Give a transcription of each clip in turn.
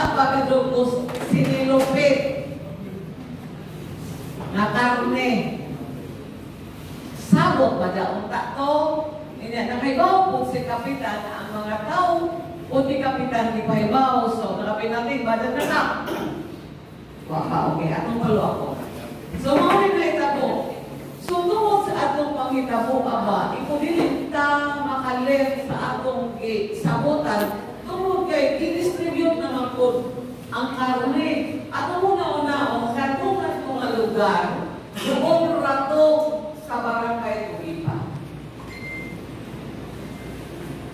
Una pagkadugos sinilupit na karne. Sabot ba daon to? Nakaibaw po si Kapitan ang mga tao o di Kapitan di paibaw. So, nakapin natin, badan na na. Waka, okay. Atong palo ako. So, mga naitabo. So, tungkol sa atong pangitabo, aba, ipunilinta makalit sa atong sabotan, tungkol kay i-distribute naman po ang karne. At una-una, katungan ko nga lugar, doon rato sa barangay Tulipa.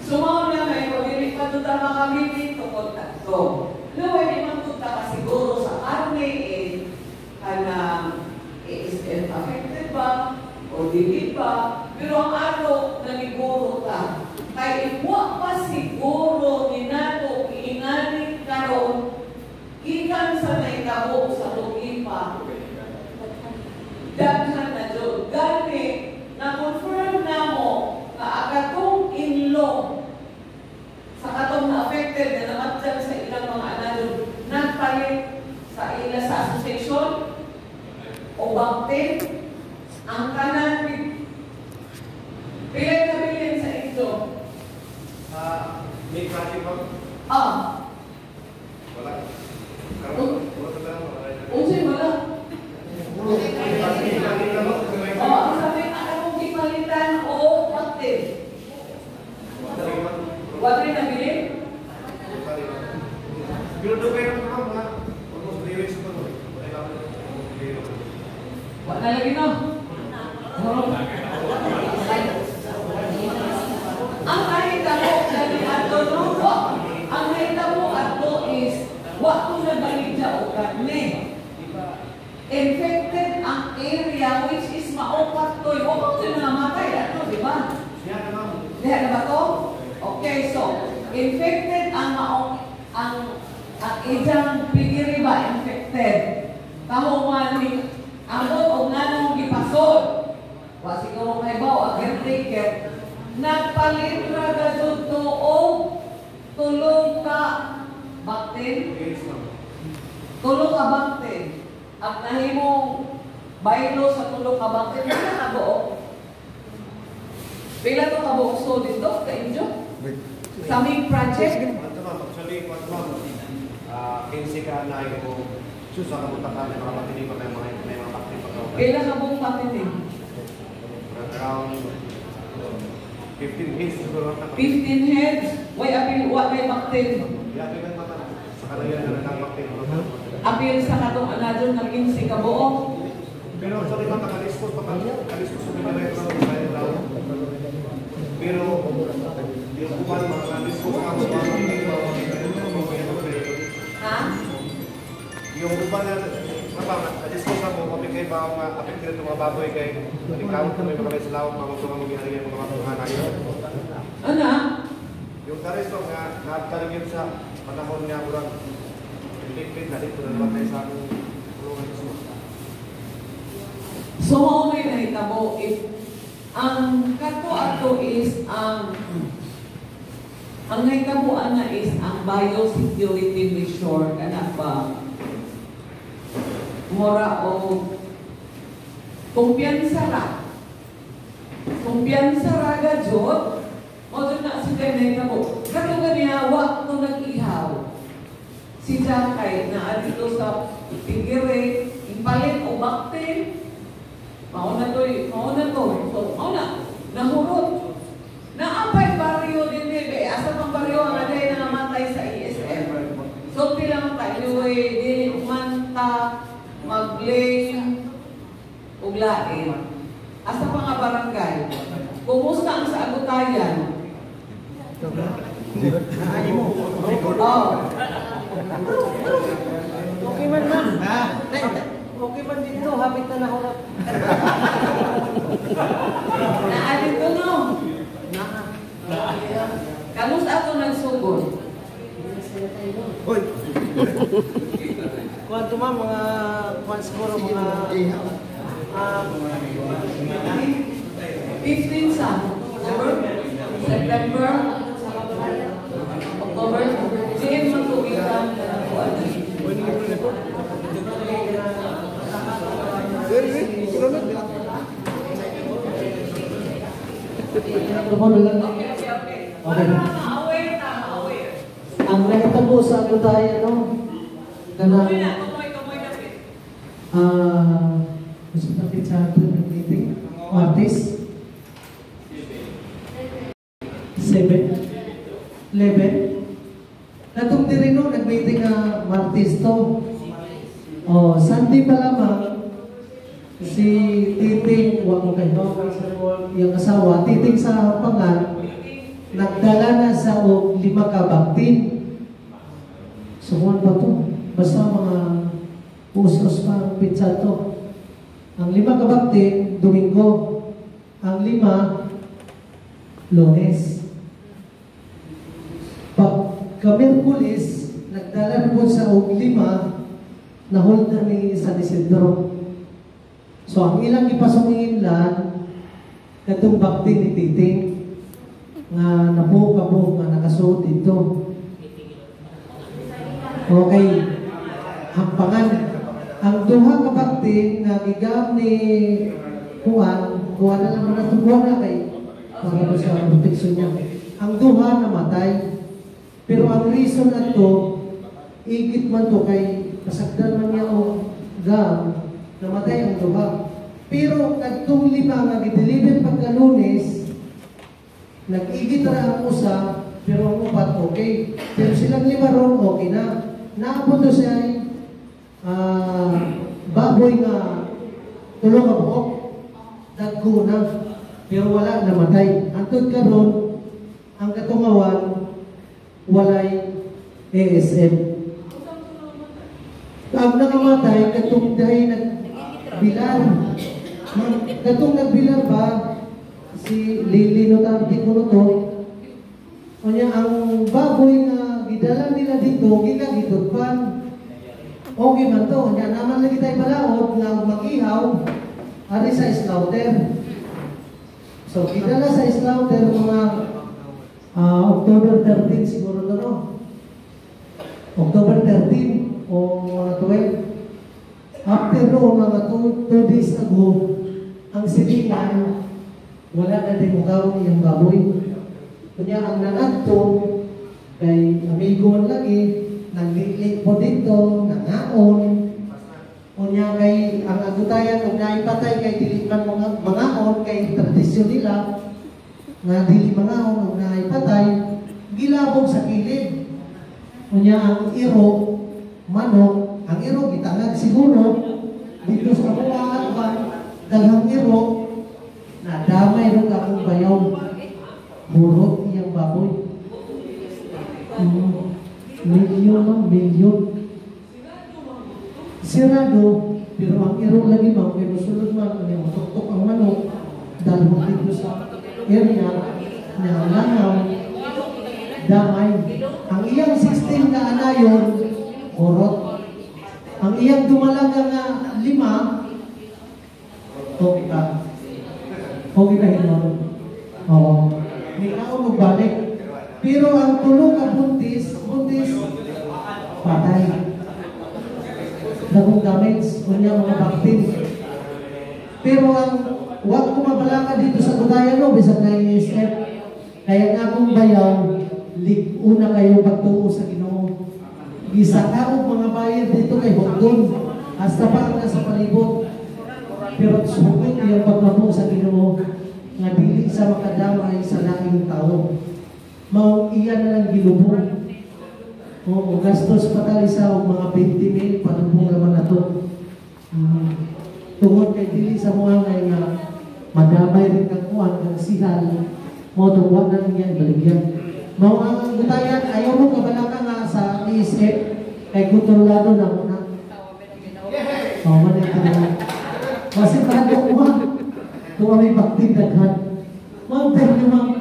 Sumaw na may pag-ilig pa doon na makamili tungkol tatlo. Laway, di man doon ka siguro sa karne, ASF affected ba? O dili ba? Pero ang ano, naniguro ta. Kaya iwa pa siguro ni nato iinganin karon ikan sa naitabo sa Tulipa. Daghan na doon. Gani, na-confirm na mo na agatong inlo sa katong na-affected na namatyan sa ilang mga anadon nagpalit sa ila sa association o baktin ang kanan pilay na bilin sa ito. May klase pa? Wala. Unsay wala? Ang sabi, akong ipalitan o baktin. Wala rin na bilin? Pero doon kayo naman mga almost 3 weeks pa doon. Wala lagi na. Ang nakita mo, dali ato no? Ang nakita mo ato is, wak ko na baligya o karne. Infected ang area which is maopat to. Huwag mo ito namatay ato, di ba? Diyan na ba to? Okay, so, infected ang ijang pigiri ba infected? Tamo man ni amot o nga nang gipasod. Wa siguro may baw, caretaker. Nagpalit na gadod to o tulong ka baktin. Tulong ka baktin. At nahimong baylo sa tulong ka baktin. Pila na buo? Pila to ka buo? So dito, ka-injo? Sa main project? Actually, 15 ka na yung sa kabutakan ng mga patinig pa tayo may mga baktin pa daw. Pila ka buong patinig? Around 15 heads siguro. 15 heads? Why apil, what may baktin? Yeah, kaya naman sa kalayan na nagkakaktin. Apil sa katong anadon ng 15 ka buo? Pero sa lima nakaliskos pa kaliskos sa pinalay ng mga daw. Pero yung kuwan mga kaliskos pa Ha? yung uban na na-discuss ako, kapit ba ang affected ng mga baboy kay manikawag kami mga sa lawang mga mga mga mga hanayon. Ano? Yung karesto nga nagtarigin sa panahon niya kurang liquid na dito na naman tayo sa akong kulungan sa mga. So, maunay na hitabo, if ang kato-ato is ang nahitabuan na is ang biosecurity measure kana ba? Mora o kumpiyansa ra. Kumpiyansa ra gajod. O doon na si Tenay mo. Kato ganiya, wak no nag-ihaw. Si Jakay na dito sa Pigire, ipalit o baktin. Mauna to. So, mauna. Nahurot. Naapay baryo din bebe. Asa pang baryo ang aday na namatay sa ESM. So, pilang tayo di umanta, mag-blame, uglain. Asa pa nga barangay? Kumusta ang sa Agutayan? Oh. Okay man man. Okay man dito, habit na nahurot. Naalin ko no? Kamusta ako nagsugod? Hoy! Kuwan to mga kuwan siguro mga 15 sa September, October, sige magtugitan na Mikropono lang. Okay. Okay. Para ma-aware na, ma-aware. Ang nakita po sa ako tayo, no? Tumoy Kanang, na, tumoy na. gusto natin sa ating meeting, Martes? 11? Natong diri no, nag-meeting nga Martes to. Oh, Sunday pa lamang, si Titing, huwag mo kayo, yung asawa, Titing sa Pangan, nagdala na sa 5 ka baktin. So, kung ba to? Basta mga usos pa ang pizza to. Ang 5 ka baktin, Domingo. Ang 5, Lunes. Pagka-Merkulis, nagdala po sa 5, na-hold na ni San Isidro. So, ang ilang ipasungin lang, katong bakti ni Titing, nga nabuka-buka, nga nakasuot dito. Okay. Ang pangan, ang duha ka bakti, nga gigam ni Juan na lang na ito, Juan na kay, para sa protection niya. Ang duha namatay. Pero ang reason na to, igit man to kay kasagdan man niya o gam, namatay ang duha. Pero nagtung 5 nga gideliver pagka Lunes, nag-igit ra ang usa, pero ang 4 okay. Pero silang 5 ron okay na. Naabot to siya ay baboy nga tulong ka buhok, dagko na, pero wala namatay. Antod karon ang katungawan, walay ASM. Ang nakamatay, katong dahil nagbilar. Katong nagbilar ba, si Lili Notante ko to, o niya, ang baboy na gidala nila dito, ginagitot pa. Okay man to, niya naman lagi tayo balaod na mag-ihaw, ari sa slaughter. So, gidala sa slaughter mga October 13 siguro to, no? October 13 o mga 12. After noon, mga 2 days ago, ang silingan, wala na din mukaw yung baboy. Kunya, ang nangadto, kay amigo lagi, naglilik po dito, nangaon. Kunya, kay ang agutayan, kung naipatay, kay diliman mangaon, kay tradisyon nila, nga dili mangaon, kung naipatay, gilabog sa kilid. Kunya, ang iro, manok, ang iro, gitangag siguro, dito sa buwangan ba, daghang iro, nadamay rin akong bayaw. Burot iyang baboy. Milyon. Sirado, pero ang iro lagi ba, kaya masulod man, kaya matuktok ang manok, dahil mo dito sa area, na langaw, damay. Ang iyang 16 na anayon, burot. Ang iyang dumalaga nga 5, okay ka. Okay ka hinon. Oo. May ako magbalik. Pero ang tulong ka buntis, patay. Dagong damage, kunya mga baktin. Pero ang huwag ko mabalaka dito sa Gudayan, no, bisag na ISF. Kaya nga akong bayaw, una kayo pagtungo sa Ginoo. Isa ka mga bayad dito kay Hugdon. Hasta pa ang nasa palibot. Pero sumukot yung pagmamong sa Ginoo nga dili sa makadamay sa laing tao. Mao iyan na lang gilubong. Oo, gastos patali sa mga 20,000 panubong naman na to. Tungod kay dili sa mga ngay nga madamay rin kang kuhan, kang sihal, mo tungkol na niya ibaligyan. Mao ang gutayan, ayaw mo kabalaka nga sa ISF, kay kontrolado na muna. Oo, manito na. Kasi parang kuha, kung may bakting daghan. Ma'am, pero yung mga